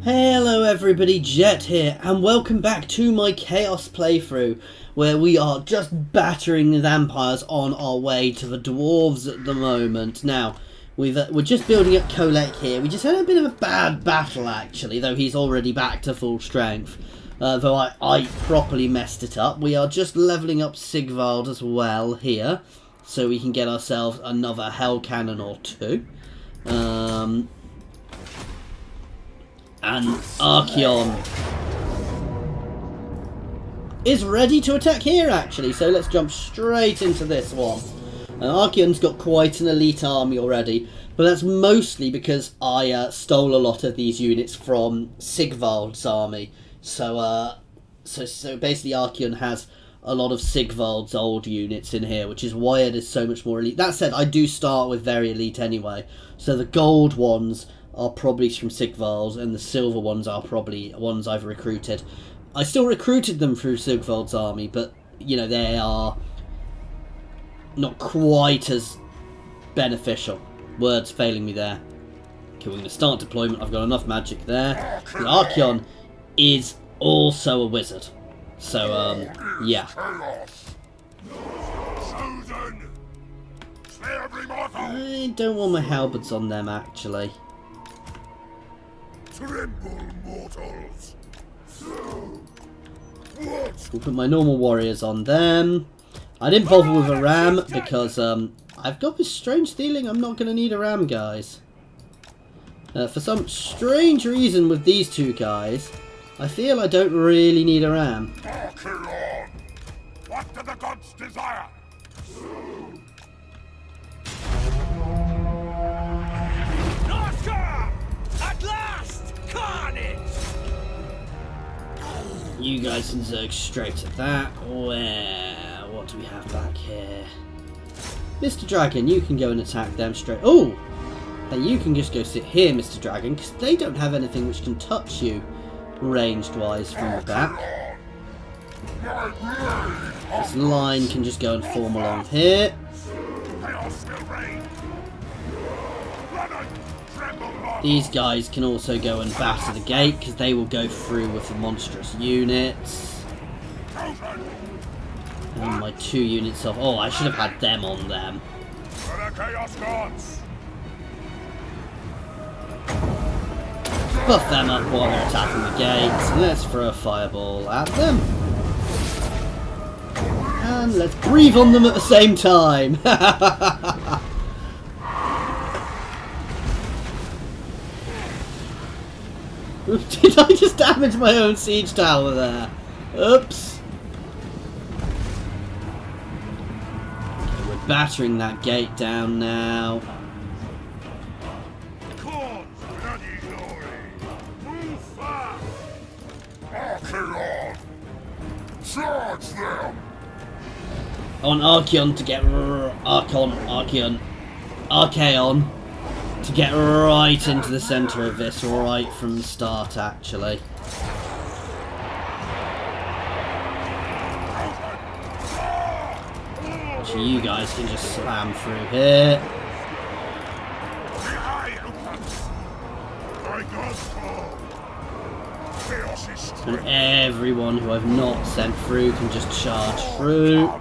Hello everybody, Jet here, and welcome back to my Chaos playthrough, where we are just battering the vampires on our way to the dwarves at the moment. Now, we're just building up Kolek here. We just had a bit of a bad battle actually, though he's already back to full strength. Though I properly messed it up. We are just levelling up Sigvald as well here, so we can get ourselves another Hell Cannon or two. And Archeon is ready to attack here actually, so let's jump straight into this one. Archeon's got quite an elite army already, but that's mostly because I stole a lot of these units from Sigvald's army. So basically Archeon has a lot of Sigvald's old units in here, which is why it is so much more elite. That said, I do start with very elite anyway, so the gold ones are probably from Sigvald, and the silver ones are probably ones I've recruited. I still recruited them through Sigvald's army, but, you know, they are not quite as beneficial. Words failing me there. Okay, we're going to start deployment. I've got enough magic there. The Archeon is also a wizard. So, yeah. I don't want my halberds on them, actually. Tremble, mortals! We'll put my normal warriors on them. I didn't bother with a ram because I've got this strange feeling I'm not going to need a ram, guys. For some strange reason with these two guys, I feel I don't really need a ram. What do the gods desire? At last! Carnage! You guys can zerg straight at that. Where? What do we have back here? Mr. Dragon, you can go and attack them straight. Oh! And you can just go sit here, Mr. Dragon, because they don't have anything which can touch you ranged-wise from the back. This line can just go and form along here. These guys can also go and batter the gate, because they will go through with the monstrous units. And my two units of... Oh, I should have had them on them. Buff them up while they're attacking the gates. Let's throw a fireball at them. And let's breathe on them at the same time. Did I just damage my own siege tower there? Oops. Okay, we're battering that gate down now. I want Archeon to get Archeon to get right into the centre of this right from the start, actually. So you guys can just slam through here. And everyone who I've not sent through can just charge through.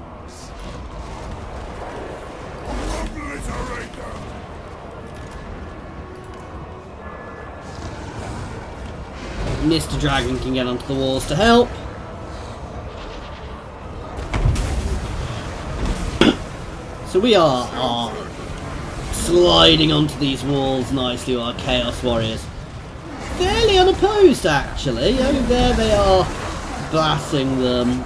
Mr. Dragon can get onto the walls to help. So we are sliding onto these walls nicely with our Chaos Warriors. Fairly unopposed actually. Over there they are blasting them.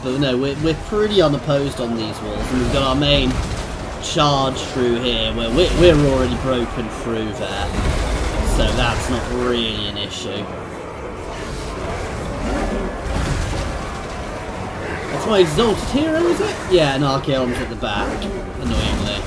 But no, we're pretty unopposed on these walls. And we've got our main charge through here where we're already broken through there. So that's not really an issue. That's my exalted hero, is it? Yeah, and Archeon's at the back, annoyingly.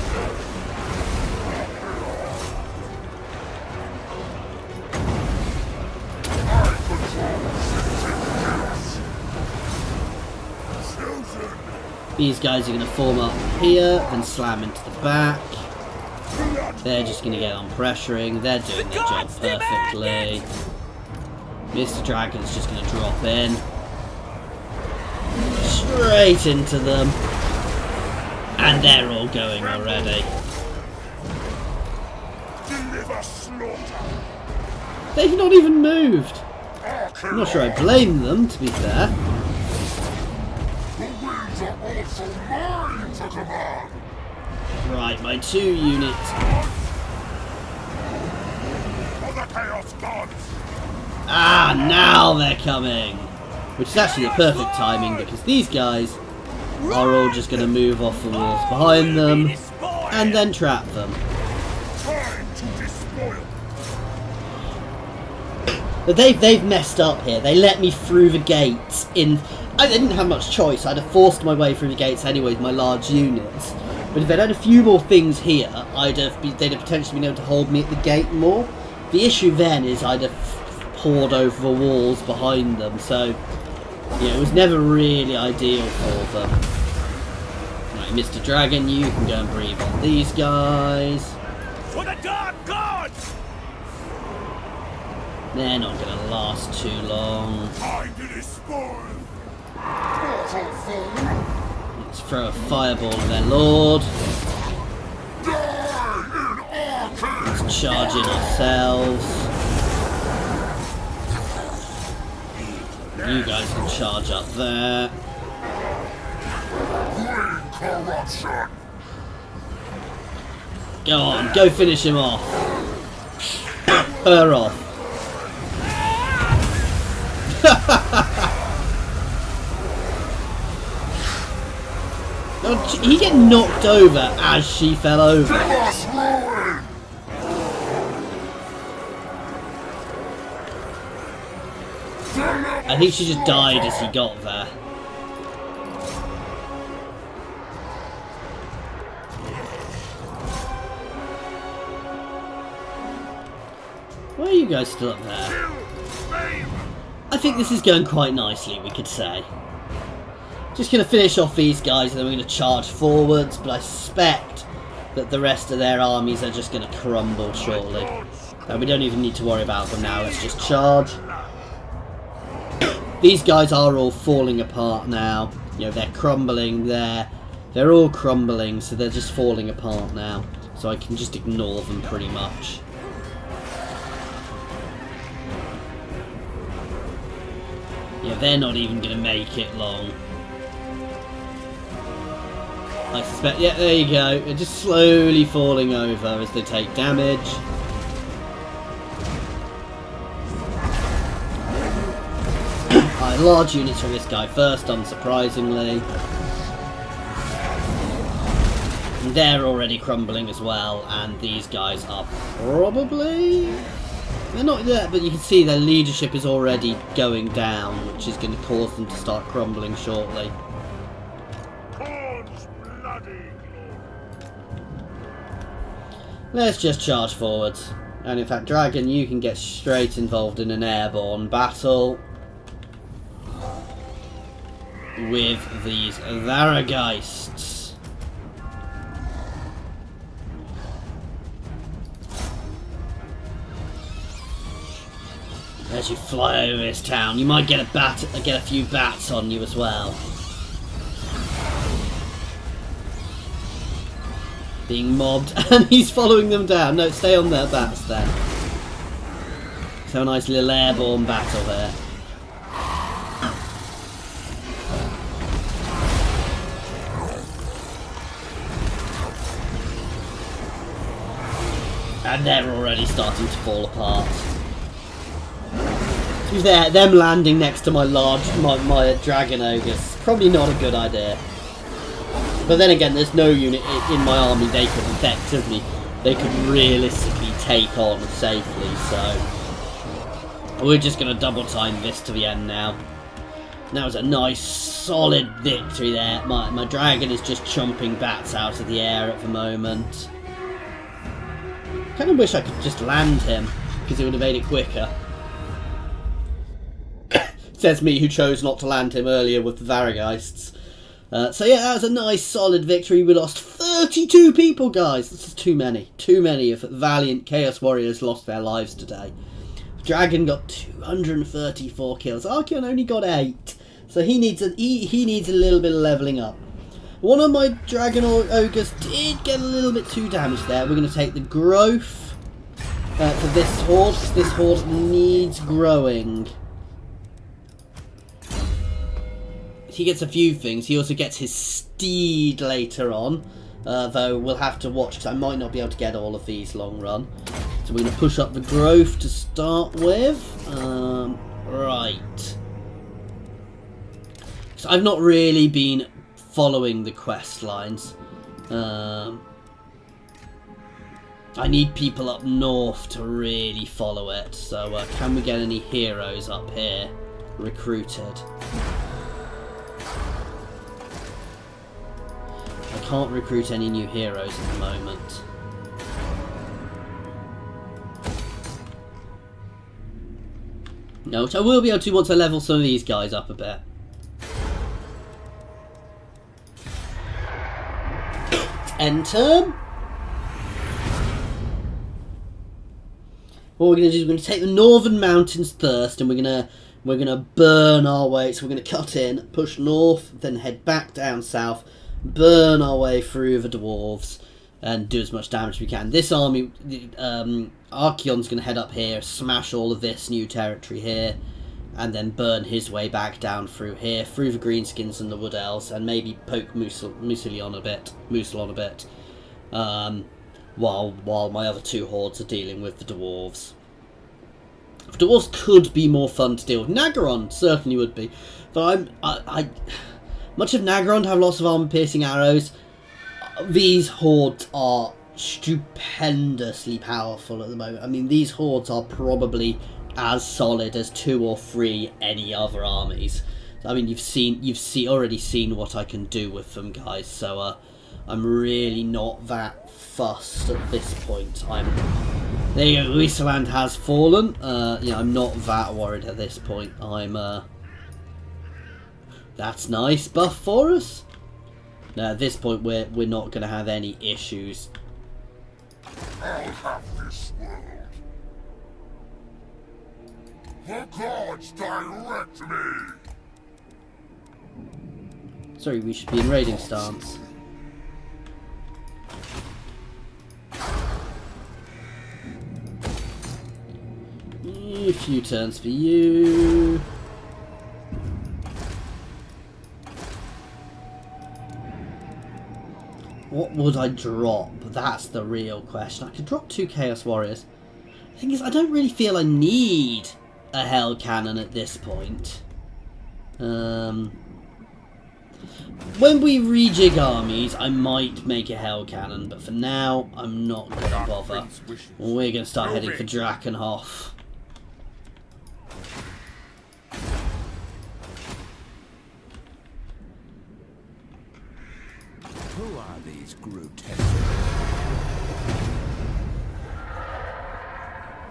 These guys are going to form up here, then slam into the back. They're just going to get on pressuring. They're doing their job perfectly. Mr. Dragon's just going to drop in. Straight into them. And they're all going already. Deliver slaughter. They've not even moved. I'm not sure I blame them, to be fair. The winds are also mine to command. Right, my 2 units. For the Chaos Gods. Ah, now they're coming. Which is actually the perfect timing, because these guys are all just going to move off the walls behind them and then trap them. Trying to despoil. But they've messed up here. They let me through the gates in... I didn't have much choice. I'd have forced my way through the gates anyway with my large units. But if they'd had a few more things here, they'd have potentially been able to hold me at the gate more. The issue then is I'd have poured over the walls behind them, so yeah, it was never really ideal for them. Right, Mr. Dragon, you can go and breathe on these guys. For the Dark Gods! They're not going to last too long. Time to despoil. Mortal fool. Let's throw a fireball at their lord. Die in Arcane. Let's charge in ourselves. You guys can charge up there. Bring corruption. Go on, go finish him off. Her off. Oh, he get knocked over as she fell over. Us ruin. I think she just died as he got there. Why are you guys still up there? I think this is going quite nicely, we could say. Just going to finish off these guys and then we're going to charge forwards, but I suspect that the rest of their armies are just going to crumble shortly. We don't even need to worry about them now, let's just charge. These guys are all falling apart now. You know, they're crumbling, they're all crumbling, so they're just falling apart now. So I can just ignore them pretty much. Yeah, they're not even going to make it long. I suspect, yeah, there you go. They're just slowly falling over as they take damage. Large units from this guy first, unsurprisingly. And they're already crumbling as well, and these guys are probably... They're not yet, but you can see their leadership is already going down, which is going to cause them to start crumbling shortly. Let's just charge forwards. And in fact, Dragon, you can get straight involved in an airborne battle with these Varageists. As you fly over this town, you might get a few bats on you as well. Being mobbed, and he's following them down. No, stay on their bats then. So a nice little airborne battle there. And they're already starting to fall apart. To be fair, them landing next to my dragon ogres, probably not a good idea. But then again, there's no unit in my army they could realistically take on safely, so we're just going to double time this to the end now. That was a nice solid victory there. My dragon is just chomping bats out of the air at the moment. Kind of wish I could just land him, because it would have made it quicker. Says me, who chose not to land him earlier with the Varageists. So yeah, that was a nice solid victory. We lost 32 people, guys. This is too many. Too many of valiant Chaos Warriors lost their lives today. Dragon got 234 kills. Archeon only got 8. So he needs a little bit of levelling up. One of my Dragon Ogres did get a little bit too damaged there. We're going to take the growth for this horde. This horde needs growing. He gets a few things. He also gets his steed later on. Though we'll have to watch because I might not be able to get all of these long run. So we're going to push up the growth to start with. Right. So I've not really been following the quest lines. I need people up north to really follow it. So can we get any heroes up here recruited? I can't recruit any new heroes at the moment. No, which I will be able to once I level some of these guys up a bit. End turn. What we're going to do is we're going to take the northern mountains first, and we're going to burn our way. So we're going to cut in, push north, then head back down south, burn our way through the dwarves, and do as much damage as we can. This army, Archeon's going to head up here, smash all of this new territory here, and then burn his way back down through here, through the greenskins and the wood elves, and maybe poke Musil on a bit, while my other two hordes are dealing with the dwarves. The dwarves could be more fun to deal with. Nagaron certainly would be, but much of Nagaron have lots of armor-piercing arrows. These hordes are stupendously powerful at the moment. I mean, these hordes are probably as solid as 2 or 3 any other armies. I mean, you've already seen what I can do with them, guys. So I'm really not that fussed at this point. There you go. Luisaland has fallen. I'm not that worried at this point. That's nice buff for us. Now at this point we're not going to have any issues. I have this world. The gods direct me. Sorry, we should be in raiding stance. A few turns for you. What would I drop? That's the real question. I could drop 2 Chaos Warriors. The thing is, I don't really feel I need a Hell Cannon at this point. When we rejig armies, I might make a Hell Cannon, but for now, I'm not going to bother. We're going to start heading for Drakenhof. Who are these grotesque?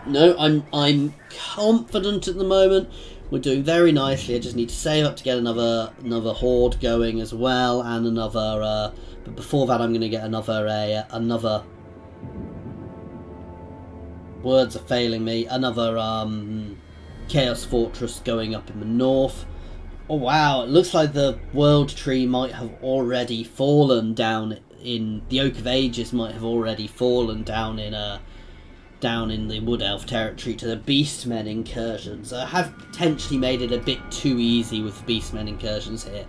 No, I'm confident at the moment. We're doing very nicely. I just need to save up to get another horde going as well, and another. But before that, I'm going to get another. Words are failing me. Another Chaos Fortress going up in the north. Oh wow! It looks like the World Tree might have already fallen down in the Oak of Ages. Might have already fallen down in the Wood Elf territory to the Beastmen incursions. I have potentially made it a bit too easy with Beastmen incursions here,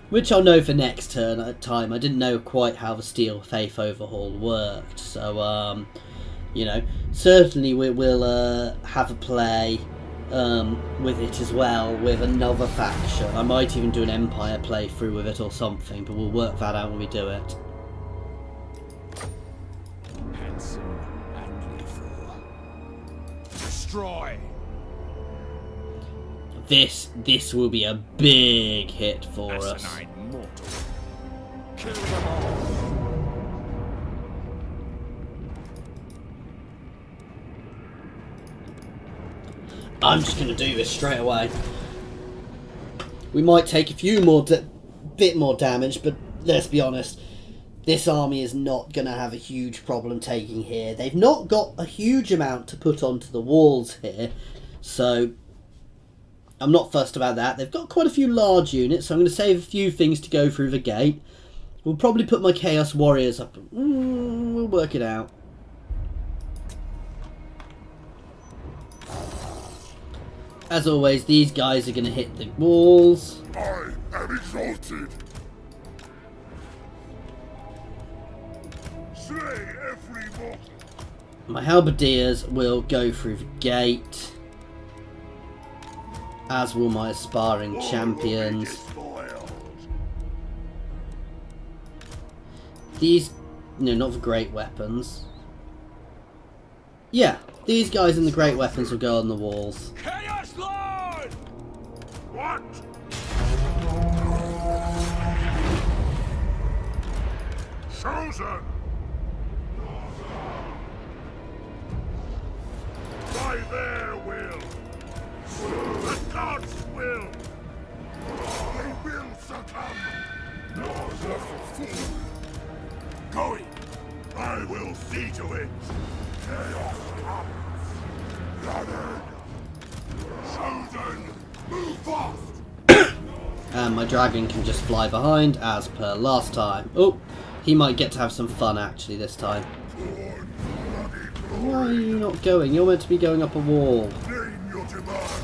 which I'll know for next time. I didn't know quite how the Steel Faith Overhaul worked, so certainly we'll have a play with it as well, with another faction. I might even do an Empire playthrough with it or something, but we'll work that out when we do it. Handsome and lethal. Destroy. This will be a big hit for us. Asinine mortal. Kill them all. I'm just going to do this straight away. We might take a few more, bit more damage, but let's be honest. this army is not going to have a huge problem taking here. They've not got a huge amount to put onto the walls here, so I'm not fussed about that. They've got quite a few large units, so I'm going to save a few things to go through the gate. We'll probably put my Chaos Warriors up. We'll work it out. As always, these guys are going to hit the walls. I am exalted. Slay every mortal. My Halberdiers will go through the gate, as will my aspiring champions. These, no, not the great weapons. Yeah, these guys in the great weapons will go on the walls. Chaos Lord! What? Chosen! By their will! The gods will! They will succumb! What a fool! Going! I will see to it! Chaos comes! Gathered! Chosen! Move fast! And my dragon can just fly behind, as per last time. Oh, he might get to have some fun actually this time. Why are you not going? You're meant to be going up a wall. Name your demand!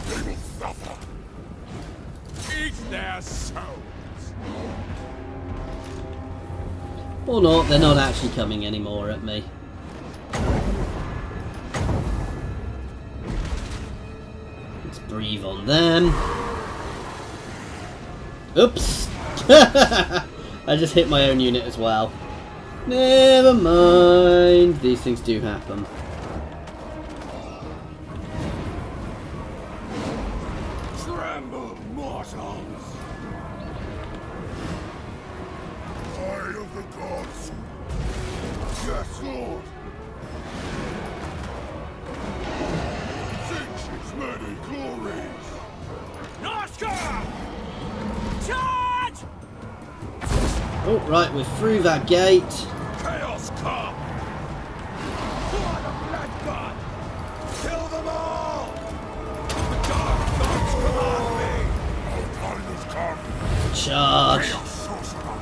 They will suffer! Eat their souls! Or not, they're not actually coming anymore at me. Let's breathe on them. Oops! I just hit my own unit as well. Never mind. These things do happen. Tremble, mortals! Eye of the gods! Yes, Lord! Singe's many glories! Noska! Charge! Oh, right, we're through that gate. Chaos come! Blood of blood god! Kill them all! The dark gods command me! Our time has come! Charge. Chaos sorcerer!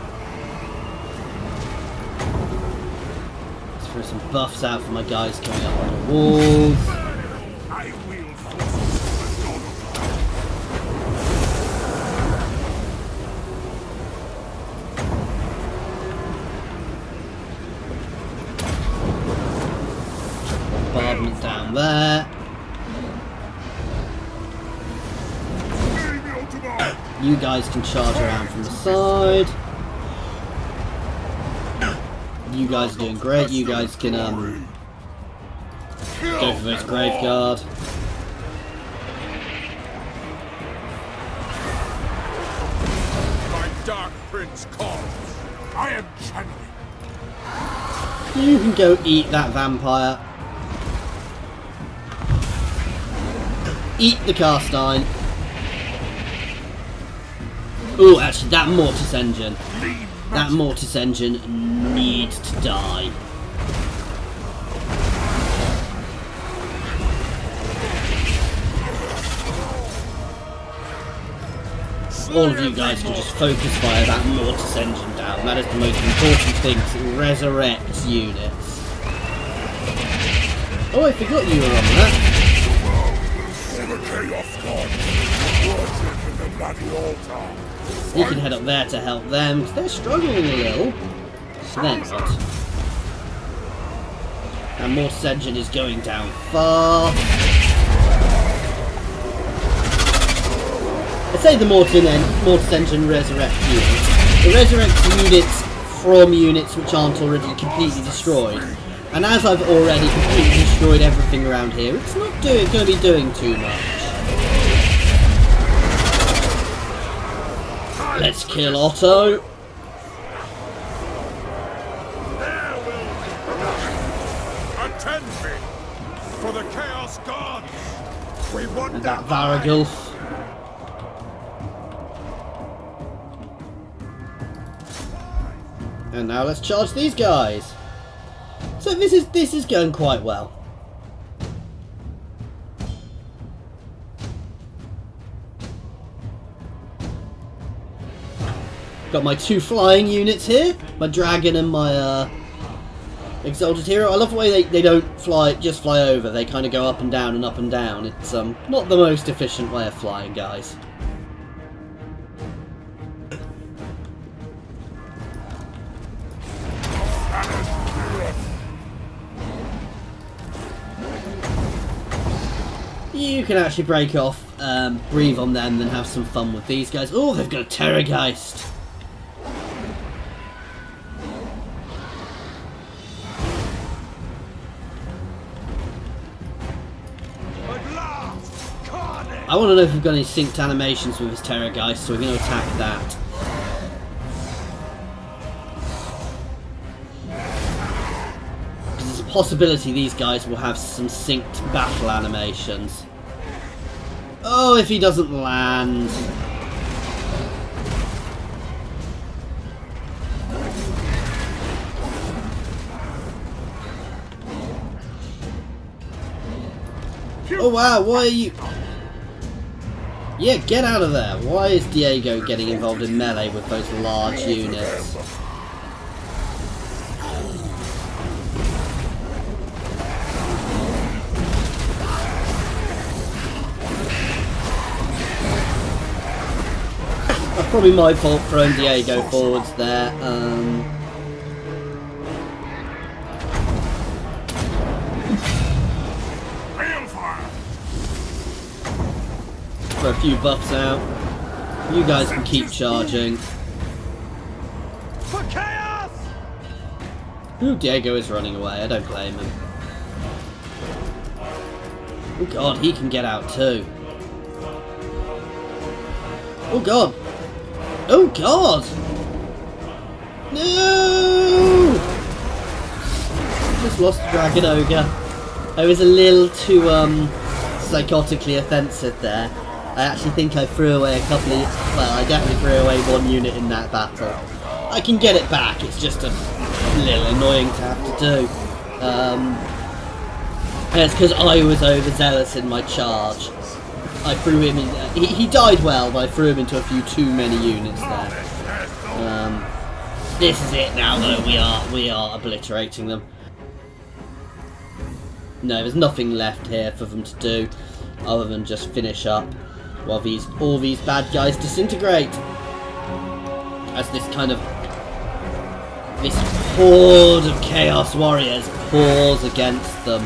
Let's throw some buffs out for my guys coming up on the walls. I will force the dawn of light! Bombardment down there. Name your demand! You guys can charge around from the side. You guys are doing great. You guys can go for this graveyard. My dark prince calls! I am channeling! You can go eat that vampire. Eat the cast iron. Oh, actually, that mortis engine. That mortis engine needs to die. All of you guys can just focus fire that mortis engine down. That is the most important thing, 'cause it resurrects units. Oh, I forgot you were on that. For the Chaos God! Worship in the bloody altar! You can head up there to help them, because they're struggling a little. So they're not. And mortis engine is going down far. I say the mortis engine resurrects units. It resurrects units from units which aren't already completely destroyed. And as I've already completely destroyed everything around here, it's not going to be doing too much. Let's kill Otto. Attend me! For the Chaos Gods! We want And that Varagulf. And now let's charge these guys. So this is going quite well. Got my 2 flying units here, my dragon and my exalted hero. I love the way they don't just fly over. They kind of go up and down and up and down. It's not the most efficient way of flying, guys. You can actually break off, breathe on them, then have some fun with these guys. Oh, they've got a Terrorgeist. I want to know if we've got any synced animations with his Terrorgeist, so we're going to attack that. Because there's a possibility these guys will have some synced battle animations. Oh, if he doesn't land. Oh wow, why are you... Yeah, get out of there. Why is Diego getting involved in melee with those large units? That's probably my fault throwing Diego forwards there. For a few buffs out. You guys can keep charging. For chaos! Ooh, Diego is running away. I don't blame him. Oh god, he can get out too. Oh god. Oh god! No! Just lost Dragon Ogre. I was a little too psychotically offensive there. I actually think I threw away a couple of... Well, I definitely threw away 1 unit in that battle. I can get it back, it's just a little annoying to have to do. And it's because I was overzealous in my charge. I threw him in... He died well, but I threw him into a few too many units there. This is it now, though. We are obliterating them. No, there's nothing left here for them to do other than just finish up while all these bad guys disintegrate. As this horde of Chaos Warriors pours against them.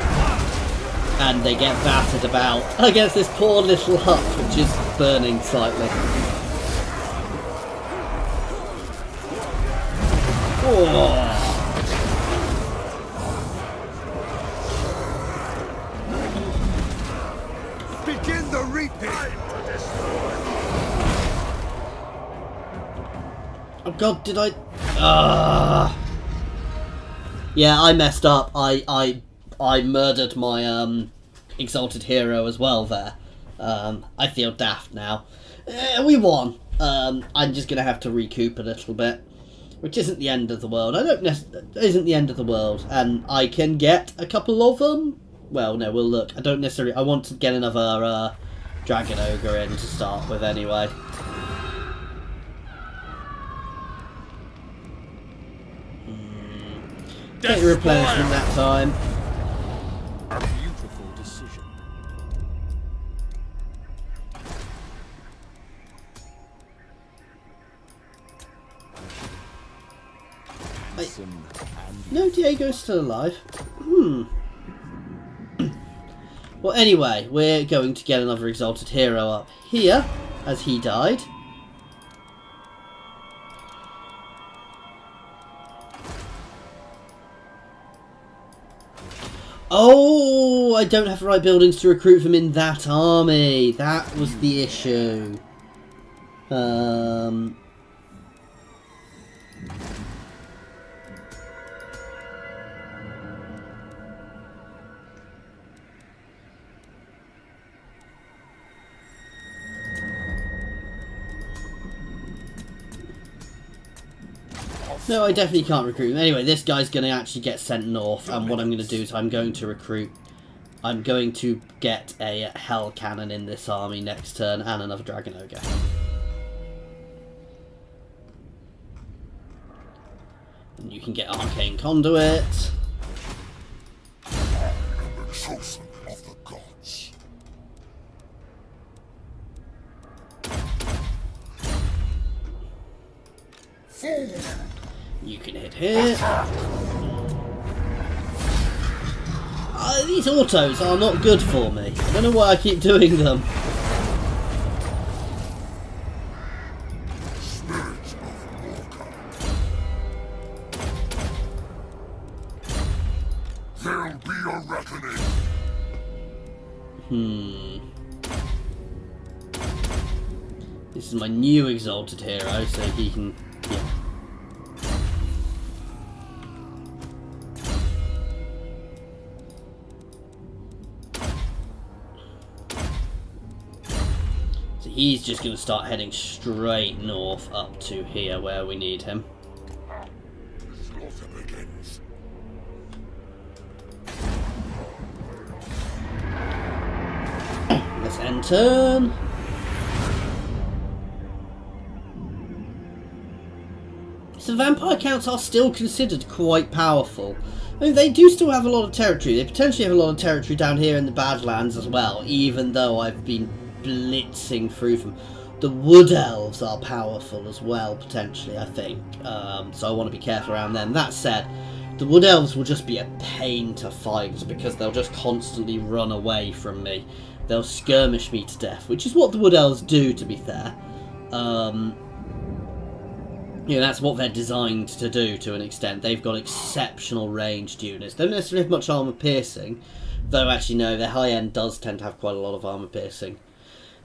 And they get battered about against this poor little hut, which is burning slightly. Oh. Begin the reaping! Oh god, did I... Yeah, I messed up. I murdered my exalted hero as well there. I feel daft now. We won. I'm just gonna have to recoup a little bit, which isn't the end of the world. Isn't the end of the world, and I can get a couple of them. Well, no, we'll look. I don't necessarily... I want to get another Dragon Ogre in to start with anyway. Get your replenishment that time. A beautiful decision. No, Diego's still alive. Well, anyway, we're going to get another exalted hero up here, as he died. Oh, I don't have the right buildings to recruit them in that army. That was the issue. No, I definitely can't recruit him. Anyway, this guy's going to actually get sent north, and what I'm going to do is I'm going to recruit... I'm going to get a Hell Cannon in this army next turn, and another Dragon Ogre. And you can get Arcane Conduit. I am the chosen of the gods. Forward! You can hit here. These autos are not good for me. I don't know why I keep doing them. Spirit of Morka. There'll be a reckoning. This is my new exalted hero, so he can... Yeah. He's just going to start heading straight north up to here where we need him. The slaughter begins. Let's end turn. So vampire counts are still considered quite powerful. I mean, they do still have a lot of territory. They potentially have a lot of territory down here in the Badlands as well, even though I've been blitzing through them. The Wood Elves are powerful as well, potentially, I think. So I want to be careful around them. That said, the Wood Elves will just be a pain to fight because they'll just constantly run away from me. They'll skirmish me to death, which is what the Wood Elves do, to be fair. You know, that's what they're designed to do to an extent. They've got exceptional ranged units. They don't necessarily have much armor piercing, though actually no, their high end does tend to have quite a lot of armor piercing.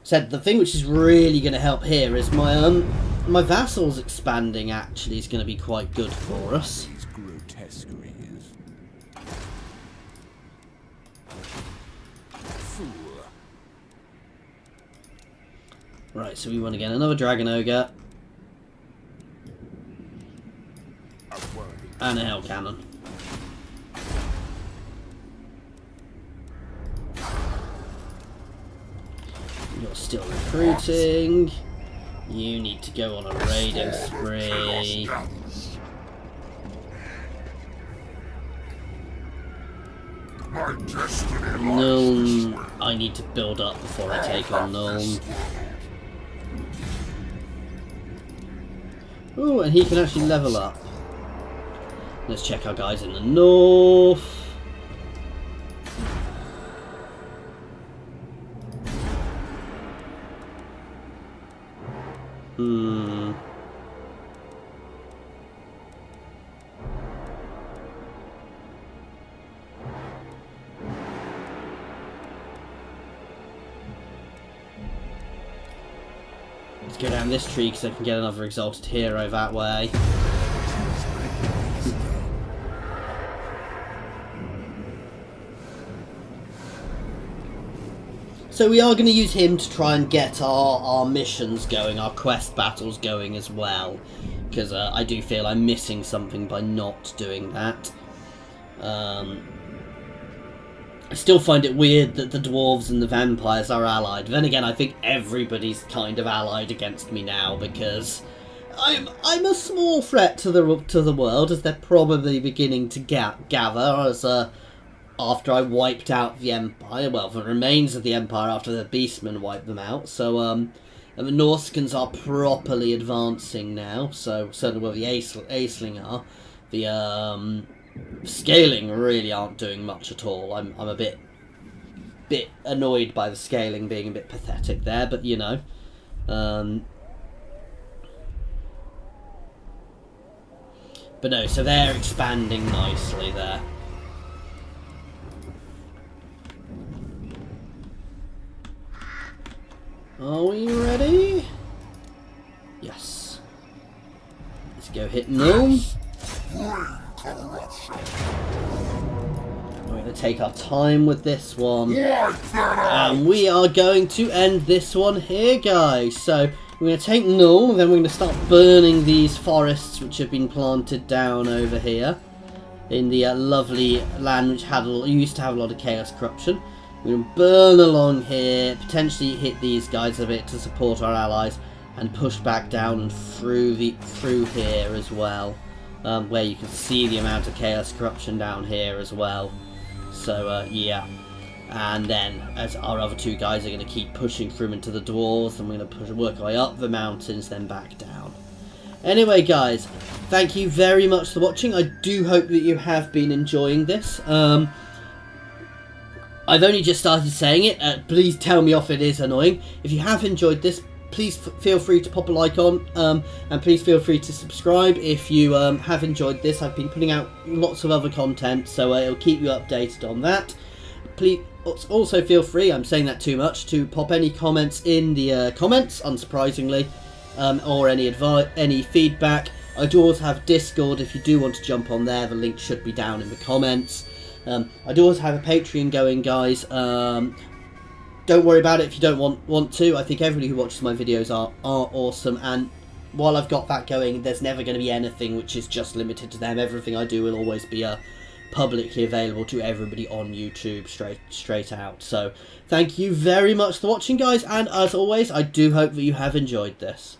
So the thing which is really going to help here is my vassals expanding. Actually, is going to be quite good for us. These grotesqueries. Fool. Right, so we want to get another Dragon Ogre and a Hell Cannon. You're still recruiting. You need to go on a raiding spree. My destiny Nuln, I need to build up before I take on Nuln. Ooh, and he can actually level up. Let's check our guys in the north. Let's go down this tree because I can get another exalted hero that way. So we are going to use him to try and get our missions going, our quest battles going as well. Because I do feel I'm missing something by not doing that. I still find it weird that the dwarves and the vampires are allied. Then again, I think everybody's kind of allied against me now because I'm a small threat to the world, as they're probably beginning to gather as after I wiped out the Empire, well, the remains of the Empire after the Beastmen wiped them out. So and the Norskins are properly advancing now. So certainly where the Aisling are, the scaling really aren't doing much at all. I'm a bit annoyed by the scaling being a bit pathetic there, but you know. But no, so they're expanding nicely there. Are we ready? Yes. Let's go hit Nuln. We're going to take our time with this one. And we are going to end this one here, guys. So, We're going to take Null, and then we're going to start burning these forests which have been planted down over here in the lovely land which used to have a lot of chaos corruption. We're going to burn along here, potentially hit these guys a bit to support our allies, and push back down and through here as well, where you can see the amount of chaos corruption down here as well. So yeah. And then, as our other two guys are going to keep pushing through into the dwarves, and we're going to work our way up the mountains, then back down. Anyway, guys, thank you very much for watching. I do hope that you have been enjoying this. I've only just started saying it. Please tell me if it is annoying. If you have enjoyed this, please feel free to pop a like on, and please feel free to subscribe if you have enjoyed this. I've been putting out lots of other content, so it'll keep you updated on that. Please also feel free, I'm saying that too much, to pop any comments in the comments, unsurprisingly, or any feedback. I do also have Discord if you do want to jump on there. The link should be down in the comments. I do also have a Patreon going, guys. Don't worry about it if you don't want to. I think everybody who watches my videos are awesome, and while I've got that going, there's never going to be anything which is just limited to them. Everything I do will always be publicly available to everybody on YouTube straight out. So thank you very much for watching, guys, and as always, I do hope that you have enjoyed this.